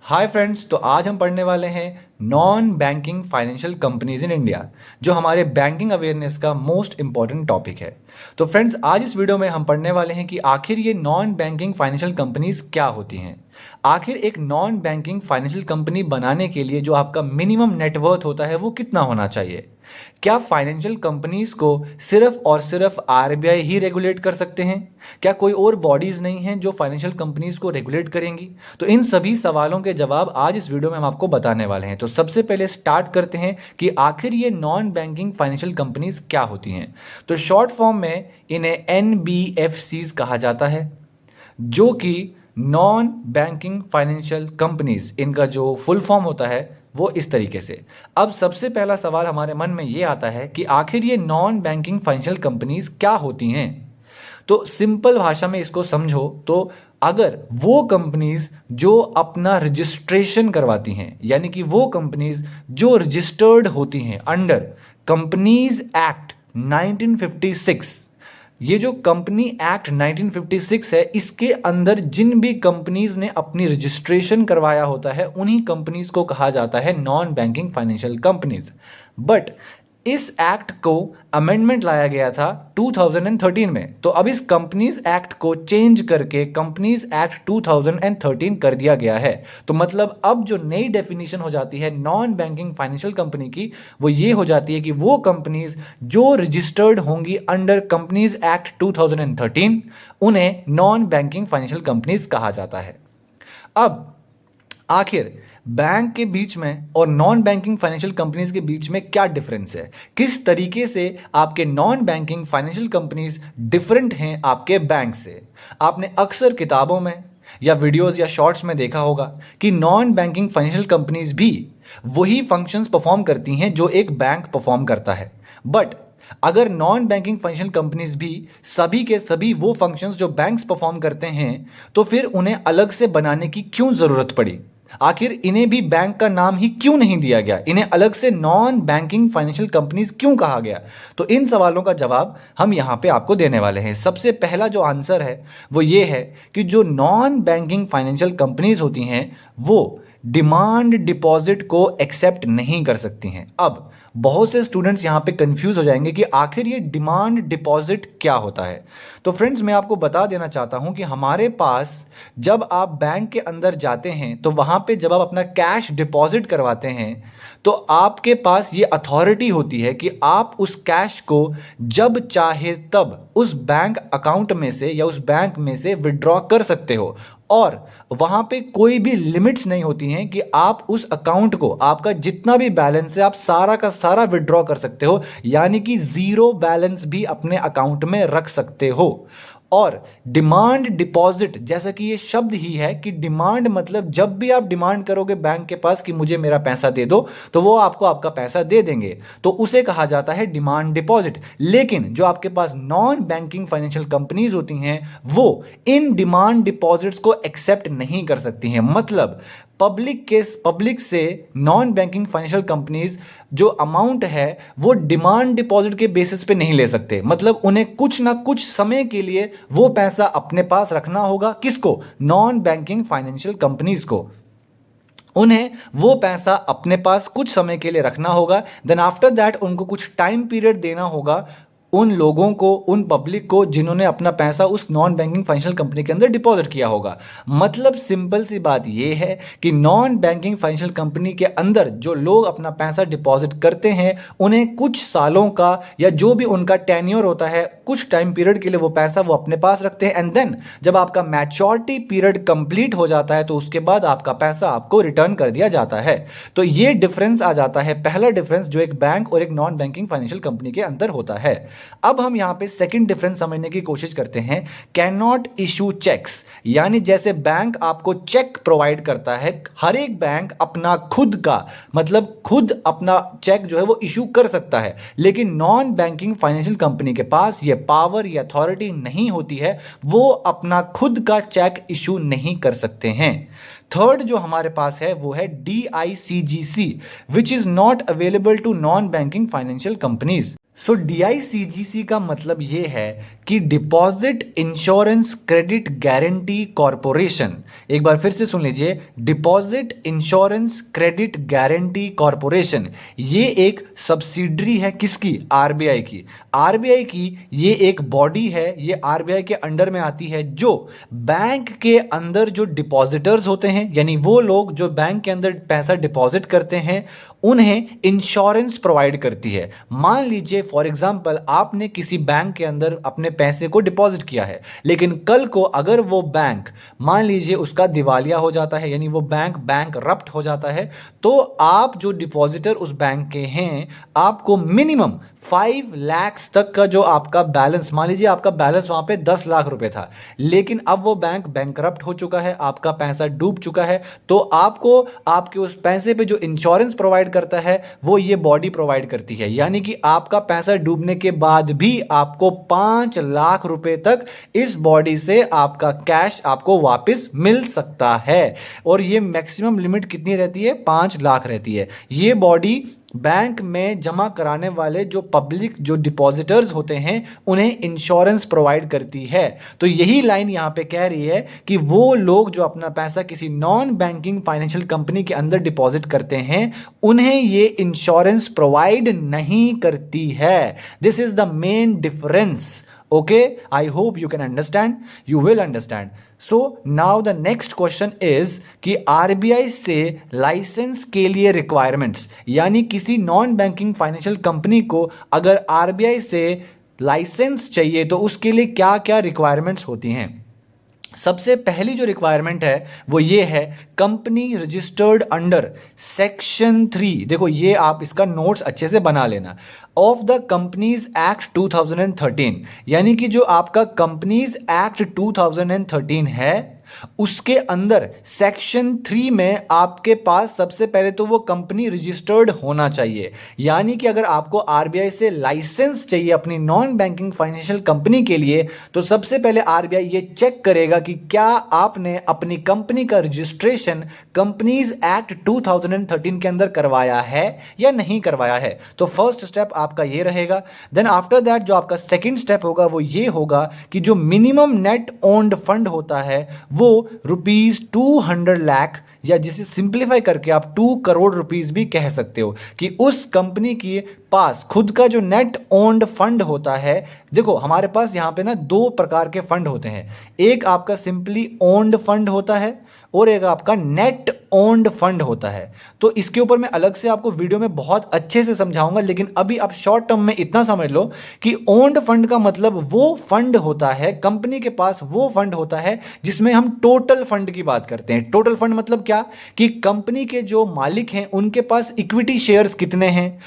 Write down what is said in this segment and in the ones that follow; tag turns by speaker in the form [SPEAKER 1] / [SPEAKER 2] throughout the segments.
[SPEAKER 1] Hi friends, तो आज हम पढ़ने वाले हैं non banking financial companies in India, जो हमारे बैंकिंग अवेयरनेस का मोस्ट इंपॉर्टेंट टॉपिक है। तो फ्रेंड्स, आज इस वीडियो में हम पढ़ने वाले हैं कि आखिर ये नॉन बैंकिंग फाइनेंशियल कंपनीज क्या होती हैं। आखिर एक नॉन बैंकिंग फाइनेंशियल कंपनी बनाने के लिए जो आपका मिनिमम नेटवर्थ होता है वो कितना होना चाहिए। क्या फाइनेंशियल कंपनीज को सिर्फ और सिर्फ आरबीआई ही रेगुलेट कर सकते हैं? क्या कोई और बॉडीज नहीं हैं जो फाइनेंशियल कंपनीज को रेगुलेट करेंगी? तो इन सभी सवालों के जवाब आज इस वीडियो में हम आपको बताने वाले हैं। तो सबसे पहले स्टार्ट करते हैं कि आखिर ये नॉन बैंकिंग फाइनेंशियल कंपनीज क्या होती हैं। तो शॉर्ट फॉर्म में इन्हें एनबीएफसीज कहा जाता है, जो कि नॉन बैंकिंग फाइनेंशियल कंपनीज, इनका जो फुल फॉर्म होता है वो इस तरीके से। अब सबसे पहला सवाल हमारे मन में ये आता है कि आखिर ये नॉन बैंकिंग फाइनेंशियल कंपनीज क्या होती हैं। तो सिंपल भाषा में इसको समझो तो अगर वो कंपनीज जो अपना रजिस्ट्रेशन करवाती हैं, यानी कि वो कंपनीज जो रजिस्टर्ड होती हैं अंडर कंपनीज एक्ट 1956, ये जो कंपनी एक्ट 1956 है, इसके अंदर जिन भी कंपनीज ने अपनी रजिस्ट्रेशन करवाया होता है उन्हीं कंपनीज को कहा जाता है non banking financial companies. But इस एक्ट को अमेंडमेंट लाया गया था 2013 में, तो अब इस कंपनीज एक्ट को चेंज करके कंपनीज एक्ट 2013 कर दिया गया है। तो मतलब अब जो नई डेफिनेशन हो जाती है नॉन बैंकिंग फाइनेंशियल कंपनी की, वो ये हो जाती है कि वो कंपनीज जो रजिस्टर्ड होंगी अंडर कंपनीज एक्ट 2013, उन्हें नॉन बैंकिंग फाइनेंशियल कंपनीज कहा जाता है। अब आखिर बैंक के बीच में और नॉन बैंकिंग फाइनेंशियल कंपनीज के बीच में क्या डिफरेंस है, किस तरीके से आपके non banking financial companies different हैं आपके बैंक से। आपने अक्सर किताबों में या वीडियोस या शॉर्ट्स में देखा होगा कि नॉन बैंकिंग फाइनेंशियल कंपनीज भी वही फंक्शंस परफॉर्म करती हैं जो एक बैंक परफॉर्म करता है। बट अगर नॉन बैंकिंग फाइनेंशियल कंपनीज भी सभी के सभी वो फंक्शंस जो बैंक्स परफॉर्म करते हैं, तो फिर उन्हें अलग से बनाने की क्यों जरूरत पड़ी? आखिर इन्हें भी बैंक का नाम ही क्यों नहीं दिया गया? इन्हें अलग से नॉन बैंकिंग फाइनेंशियल कंपनीज क्यों कहा गया? तो इन सवालों का जवाब हम यहां पे आपको देने वाले हैं। सबसे पहला जो आंसर है वो ये है कि जो नॉन बैंकिंग फाइनेंशियल कंपनीज होती हैं वो डिमांड डिपॉजिट को एक्सेप्ट नहीं कर सकती हैं। अब बहुत से स्टूडेंट्स यहाँ पे कंफ्यूज हो जाएंगे कि आखिर ये डिमांड डिपॉजिट क्या होता है। तो फ्रेंड्स, मैं आपको बता देना चाहता हूँ कि हमारे पास जब आप बैंक के अंदर जाते हैं तो वहाँ पे जब आप अपना कैश डिपॉजिट करवाते हैं तो आपके पास ये अथॉरिटी होती है कि आप उस कैश को जब चाहे तब उस बैंक अकाउंट में से या उस बैंक में से विड्रॉ कर सकते हो। और वहां पे कोई भी लिमिट्स नहीं होती हैं कि आप उस अकाउंट को, आपका जितना भी बैलेंस है, आप सारा का सारा विड्रॉ कर सकते हो, यानी कि जीरो बैलेंस भी अपने अकाउंट में रख सकते हो। और डिमांड डिपॉजिट, जैसा कि ये शब्द ही है कि डिमांड मतलब जब भी आप डिमांड करोगे बैंक के पास कि मुझे मेरा पैसा दे दो, तो वो आपको आपका पैसा दे देंगे, तो उसे कहा जाता है डिमांड डिपॉजिट। लेकिन जो आपके पास नॉन बैंकिंग फाइनेंशियल कंपनीज होती हैं वो इन डिमांड डिपॉजिट्स को एक्सेप्ट नहीं कर सकती हैं। मतलब पब्लिक से नॉन बैंकिंग फाइनेंशियल कंपनीज जो अमाउंट है वो डिमांड डिपॉजिट के बेसिस पे नहीं ले सकते। मतलब उन्हें कुछ ना कुछ समय के लिए वो पैसा अपने पास रखना होगा। किसको? नॉन बैंकिंग फाइनेंशियल कंपनीज को। उन्हें वो पैसा अपने पास कुछ समय के लिए रखना होगा, देन आफ्टर दैट उनको कुछ टाइम पीरियड देना होगा उन लोगों को, उन पब्लिक को जिन्होंने अपना पैसा उस नॉन बैंकिंग फाइनेंशियल कंपनी के अंदर डिपॉजिट किया होगा। मतलब सिंपल सी बात यह है कि नॉन बैंकिंग फाइनेंशियल कंपनी के अंदर जो लोग अपना पैसा डिपॉजिट करते हैं उन्हें कुछ सालों का या जो भी उनका टेन्योर होता है, कुछ टाइम पीरियड के लिए वो पैसा वो अपने पास रखते हैं। एंड देन जब आपका मैच्योरिटी पीरियड कंप्लीट हो जाता है तो उसके बाद आपका पैसा आपको रिटर्न कर दिया जाता है। तो ये डिफरेंस आ जाता है, पहला डिफरेंस जो एक बैंक और एक नॉन बैंकिंग फाइनेंशियल कंपनी के अंदर होता है। अब हम यहां पे सेकंड डिफरेंस समझने की कोशिश करते हैं। कैन नॉट इशू चेक्स, यानी जैसे बैंक आपको चेक प्रोवाइड करता है, हर एक बैंक अपना खुद का, मतलब खुद अपना चेक जो है वो इशू कर सकता है, लेकिन नॉन बैंकिंग फाइनेंशियल कंपनी के पास ये पावर, ये अथॉरिटी नहीं होती है, वो अपना खुद का चेक इशू नहीं कर सकते हैं। थर्ड जो हमारे पास है वो है DICGC, which is not available to non banking financial companies. So DICGC का मतलब ये है कि deposit insurance credit guarantee corporation, एक बार फिर से सुन लीजिए, deposit insurance credit guarantee corporation, ये एक सब्सिडरी है किसकी? आरबीआई की। आरबीआई की ये एक बॉडी है, ये आरबीआई के अंडर में आती है, जो बैंक के अंदर जो डिपॉजिटर्स होते हैं, यानी वो लोग जो बैंक के अंदर पैसा डिपॉजिट करते हैं, उन्हें इंश्योरेंस प्रोवाइड करती है। मान लीजिए फॉर एग्जांपल आपने किसी बैंक के अंदर अपने पैसे को डिपॉजिट किया है, लेकिन कल को अगर वो बैंक मान लीजिए उसका दिवालिया हो जाता है, यानी वो बैंक बैंकरप्ट हो जाता है, तो आप जो डिपॉजिटर उस बैंक के हैं, आपको मिनिमम 5 लाख तक का जो आपका बैलेंस, मान लीजिए आपका बैलेंस वहां पे 10 लाख रुपए था, लेकिन अब वो बैंक बैंकरप्ट हो चुका है, आपका पैसा डूब चुका है, तो आपको आपके उस पैसे पे जो इंश्योरेंस प्रोवाइड करता है वो ये बॉडी प्रोवाइड करती है। यानी कि आपका पैसा डूबने के बाद भी आपको 5 लाख रुपए तक इस बॉडी से आपका कैश आपको वापस मिल सकता है। और ये मैक्सिमम लिमिट कितनी रहती है? 5 लाख रहती है। ये बॉडी बैंक में जमा कराने वाले जो पब्लिक जो डिपॉजिटर्स होते हैं उन्हें इंश्योरेंस प्रोवाइड करती है। तो यही लाइन यहां पे कह रही है कि वो लोग जो अपना पैसा किसी नॉन बैंकिंग फाइनेंशियल कंपनी के अंदर डिपॉजिट करते हैं, उन्हें ये इंश्योरेंस प्रोवाइड नहीं करती है। This is the main difference. Okay, I hope you can understand. You will understand. So now the next question is कि आरबीआई से लाइसेंस के लिए रिक्वायरमेंट्स, यानी किसी नॉन बैंकिंग फाइनेंशियल कंपनी को अगर आरबीआई से लाइसेंस चाहिए तो उसके लिए क्या क्या रिक्वायरमेंट्स होती हैं। सबसे पहली जो रिक्वायरमेंट है वो ये है, कंपनी रजिस्टर्ड अंडर सेक्शन 3, देखो ये आप इसका नोट्स अच्छे से बना लेना, ऑफ द कंपनीज एक्ट 2013, यानी कि जो आपका कंपनीज एक्ट 2013 है उसके अंदर सेक्शन 3 में आपके पास सबसे पहले तो वो कंपनी रजिस्टर्ड होना चाहिए। यानी कि अगर आपको आरबीआई से लाइसेंस चाहिए अपनी नॉन बैंकिंग फाइनेंशियल कंपनी के लिए, तो सबसे पहले आरबीआई ये चेक करेगा कि क्या आपने अपनी कंपनी का रजिस्ट्रेशन कंपनीज एक्ट 2013 के अंदर करवाया है या नहीं करवाया है। तो फर्स्ट स्टेप आपका ये रहेगा। देन आफ्टर दैट जो आपका सेकंड स्टेप होगा वो ये होगा कि जो मिनिमम नेट ओन्ड फंड होता है वो ₹200 लाख, या जिसे सिंप्लीफाई करके आप 2 करोड़ रुपीस भी कह सकते हो, कि उस कंपनी के पास खुद का जो नेट ओन्ड फंड होता है। देखो हमारे पास यहां पे ना 2 प्रकार के फंड होते हैं, एक आपका सिंपली ओन्ड फंड होता है और एक आपका नेट ओन्ड फंड होता है। तो इसके ऊपर मैं अलग से आपको वीडियो में बहुत अच्छे से समझाऊंगा, लेकिन अभी आप शॉर्ट टर्म में इतना समझ लो कि ओन्ड फंड का मतलब वो फंड होता है, कंपनी के पास वो फंड होता है जिसमें हम टोटल फंड की बात करते हैं। टोटल फंड मतलब क्या, कि कंपनी के जो मालिक हैं उनके पास इक्विटी शेयर्स कितने हैं,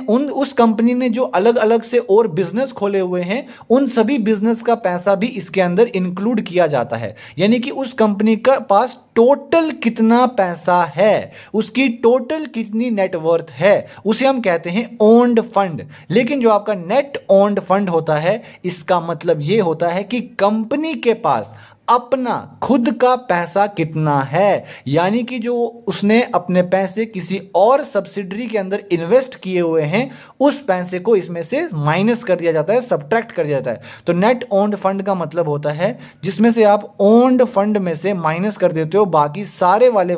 [SPEAKER 1] उस कंपनी ने जो अलग अलग से और बिजनेस खोले हुए हैं उन सभी बिजनेस का पैसा भी इसके अंदर इंक्लूड किया जाता है। यानी कि उस कंपनी का पास टोटल कितना पैसा है, उसकी टोटल कितनी नेटवर्थ है, उसे हम कहते हैं ओन्ड फंड। लेकिन जो आपका नेट ओन्ड फंड होता है, इसका मतलब यह होता है कि कंपनी के पास अपना खुद का पैसा कितना है, यानी कि जो उसने अपने पैसे किसी और सब्सिडरी के अंदर इन्वेस्ट किए हुए हैं, उस पैसे को इसमें से माइनस कर दिया जाता है, सब्ट्रैक्ट कर दिया जाता है। तो नेट ओन्ड फंड का मतलब होता है जिसमें से आप ओन्ड फंड में से माइनस कर देते हो बाकी सारे वाले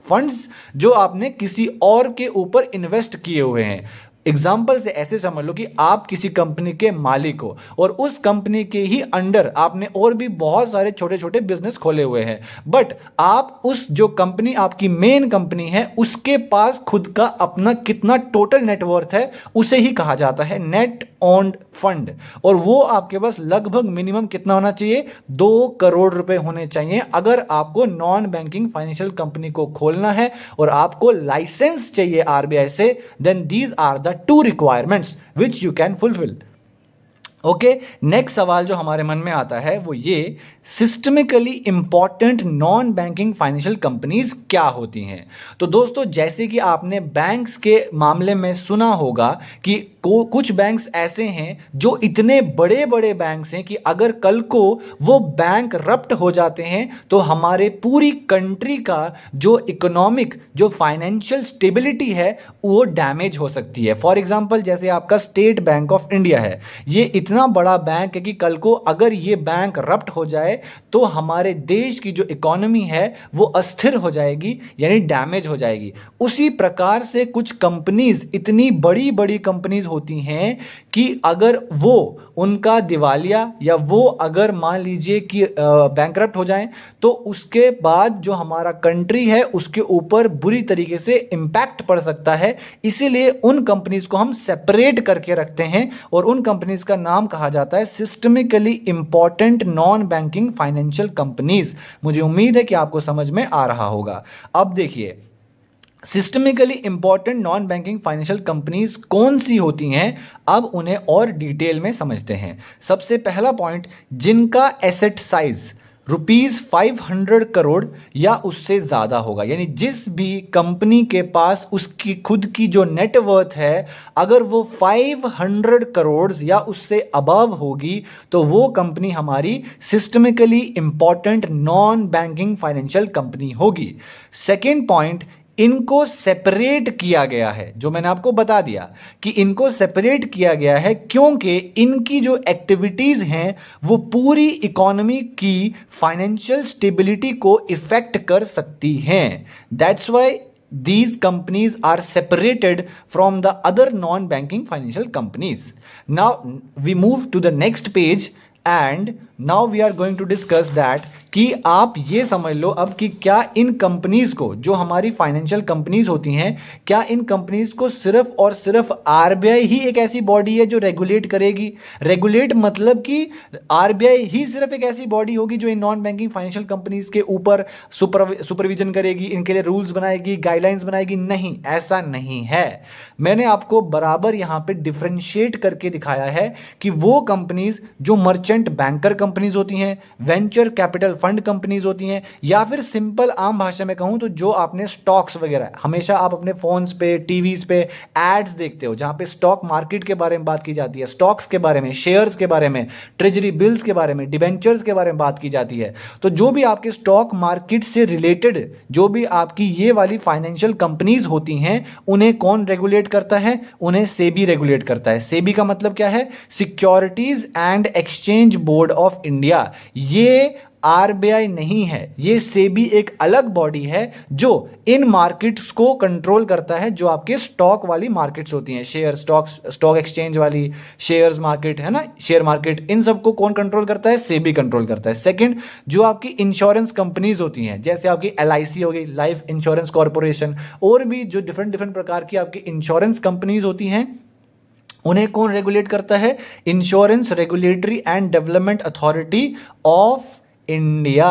[SPEAKER 1] फंड्स जो आपने किसी और के ऊपर इन्वेस्ट किए हुए हैं। एग्जाम्पल से ऐसे समझ लो कि आप किसी कंपनी के मालिक हो और उस कंपनी के ही अंडर आपने और भी बहुत सारे छोटे छोटे बिजनेस खोले हुए हैं, बट आप उस जो कंपनी आपकी मेन कंपनी है उसके पास खुद का अपना कितना टोटल नेटवर्थ है, उसे ही कहा जाता है नेट ओन्ड फंड। और वो आपके पास लगभग मिनिमम कितना होना चाहिए, 2 करोड़ रुपए होने चाहिए अगर आपको नॉन बैंकिंग फाइनेंशियल कंपनी को खोलना है और आपको लाइसेंस चाहिए आरबीआई से। Then these are the 2 requirements which you can fulfill. Okay, next सवाल जो हमारे मन में आता है वो ये, systemically important non banking financial companies क्या होती हैं। तो दोस्तों जैसे कि आपने बैंक्स के मामले में सुना होगा कि कुछ बैंक्स ऐसे हैं जो इतने बड़े बड़े बैंक्स हैं कि अगर कल को वो बैंक रप्ट हो जाते हैं तो हमारे पूरी कंट्री का जो इकोनॉमिक जो फाइनेंशियल स्टेबिलिटी है वो डैमेज हो सकती है। फॉर एग्जांपल जैसे आपका स्टेट बैंक ऑफ इंडिया है, ये इतना बड़ा बैंक है कि कल को अगर ये बैंक रप्ट हो जाए तो हमारे देश की जो इकोनॉमी है वो अस्थिर हो जाएगी, यानी डैमेज हो जाएगी। उसी प्रकार से कुछ कंपनीज, इतनी बड़ी बड़ी कंपनीज होती हैं कि अगर वो उनका दिवालिया या वो अगर मान लीजिए कि बैंकरप्ट हो जाएं तो उसके बाद जो हमारा कंट्री है उसके ऊपर बुरी तरीके से इंपैक्ट पड़ सकता है। इसीलिए उन कंपनीज को हम सेपरेट करके रखते हैं और उन कंपनीज का नाम कहा जाता है systemically important non banking financial companies. मुझे उम्मीद है कि आपको समझ में आ रहा होगा। अब देखिए, systemically important non banking financial companies कौन सी होती हैं, अब उन्हें और डिटेल में समझते हैं। सबसे पहला पॉइंट, जिनका एसेट साइज ₹500 करोड़ या उससे ज़्यादा होगा, यानी जिस भी कंपनी के पास उसकी खुद की जो नेटवर्थ है अगर वो 500 करोड़ या उससे अबव होगी तो वो कंपनी हमारी systemically important non banking financial company होगी। सेकेंड पॉइंट, इनको सेपरेट किया गया है, जो मैंने आपको बता दिया कि इनको सेपरेट किया गया है क्योंकि इनकी जो एक्टिविटीज हैं वो पूरी इकोनॉमी की फाइनेंशियल स्टेबिलिटी को इफेक्ट कर सकती हैं। That's why these companies are separated from the other non-banking financial companies. Now we move to the next page and now we are going to discuss that कि आप ये समझ लो अब कि क्या इन कंपनीज को, जो हमारी फाइनेंशियल कंपनीज होती हैं, क्या इन कंपनीज को सिर्फ और सिर्फ आरबीआई ही एक ऐसी बॉडी है जो रेगुलेट करेगी। रेगुलेट मतलब कि आरबीआई ही सिर्फ एक ऐसी बॉडी होगी जो in non banking financial companies के ऊपर सुपरविजन करेगी, इनके लिए रूल्स बनाएगी, गाइडलाइंस बनाएगी। नहीं, ऐसा नहीं है। मैंने आपको बराबर यहाँ पे डिफ्रेंशिएट करके दिखाया है कि वो कंपनीज जो मर्चेंट बैंकर कंपनीज होती हैं, वेंचर कैपिटल फंड कंपनीज होती हैं, या फिर सिंपल आम भाषा में कहूं तो जो आपने स्टॉक्स वगैरह, हमेशा आप अपने फोन्स पे, टीवीज पे एड्स देखते हो जहां पे स्टॉक मार्केट के बारे में बात की जाती है, स्टॉक्स के बारे में, शेयर्स के बारे में, ट्रेजरी बिल्स के बारे में, डिबेंचर्स के बारे में बात की जाती है। तो जो भी आपके स्टॉक मार्केट से रिलेटेड जो भी आपकी ये वाली फाइनेंशियल कंपनीज होती हैं उन्हें कौन रेगुलेट करता है? उन्हें सेबी रेगुलेट करता है। सेबी का मतलब क्या है? Securities and exchange board of India. ये आरबीआई नहीं है, ये सेबी एक अलग बॉडी है जो इन मार्केट्स को कंट्रोल करता है, जो आपके स्टॉक वाली मार्केट्स होती हैं, शेयर स्टॉक एक्सचेंज वाली, शेयर्स मार्केट है ना, शेयर मार्केट, इन सबको कौन कंट्रोल करता है? सेबी कंट्रोल करता है। सेकंड, जो आपकी इंश्योरेंस कंपनीज होती हैं, जैसे आपकी एलआईसी हो गई, लाइफ इंश्योरेंस कॉर्पोरेशन, और भी जो डिफरेंट प्रकार की आपकी इंश्योरेंस कंपनीज होती हैं, उन्हें कौन रेगुलेट करता है? Insurance regulatory and development authority of India,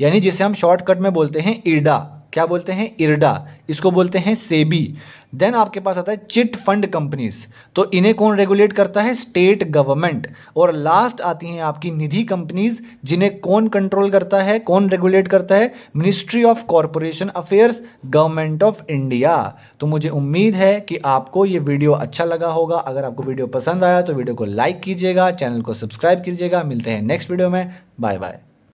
[SPEAKER 1] यानी जिसे हम शॉर्टकट में बोलते हैं इरडा। क्या बोलते हैं? इरडा। इसको बोलते हैं सेबी। देन आपके पास आता है चिट फंड कंपनीज, तो इन्हें कौन रेगुलेट करता है? State government. और लास्ट आती हैं आपकी निधि कंपनीज, जिन्हें कौन कंट्रोल करता है, कौन रेगुलेट करता है? Ministry of corporation affairs, government of India. तो मुझे उम्मीद है कि आपको ये वीडियो अच्छा लगा होगा। अगर आपको वीडियो पसंद आया तो वीडियो को लाइक कीजिएगा, चैनल को सब्सक्राइब कीजिएगा। मिलते हैं नेक्स्ट वीडियो में। Bye bye.